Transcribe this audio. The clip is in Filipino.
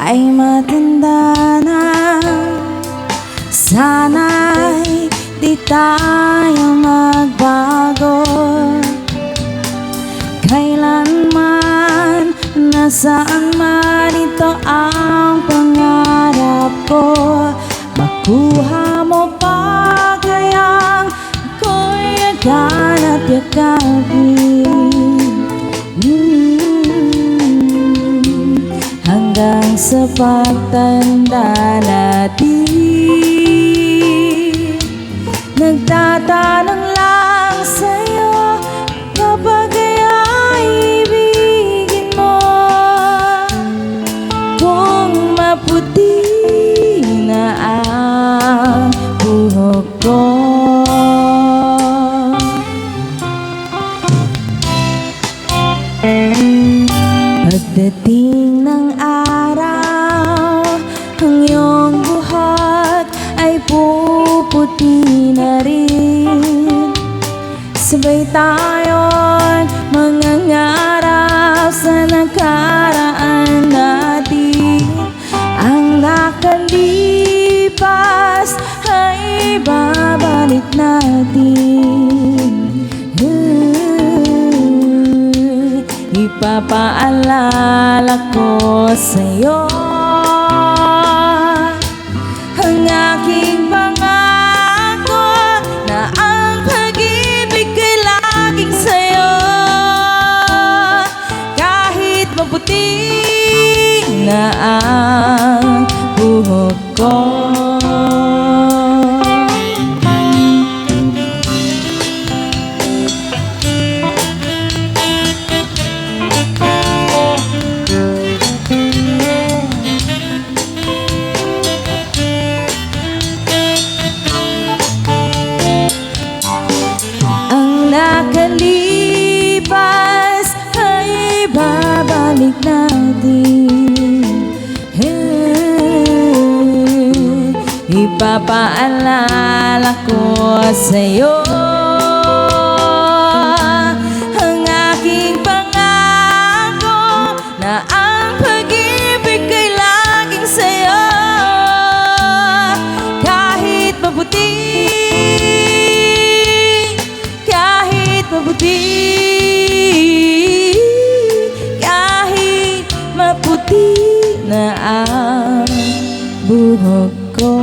ay matanda na. Sana'y di tayo magbago kailanman, nasaan man ito ang pangarap ko. Makuha mo pa kayang ako'y yagan at yakapin, hanggang sa pagtanda natin. Nagtatanong lang sa'yo, kapag kaya ibigin mo, kung maputi na ang buhok ko. Pagdating ng araw, ang iyong buhok ay puputi na rin. Sabay tayo'y mangangarap sa nakaraan natin. Ang nakalipas ay babalik natin. Ipapaalala ko sa'yo ang aking pangako na ang pag-ibig ay laging sa'yo. Kahit maputi na ang buhok ko. Nakalipas ay babalik natin. Ipapaalala ko sa'yo ang aking pangako na ang pag-ibig ay laging sa'yo. Kahit mabuti, kahit maputi na ang buhok ko.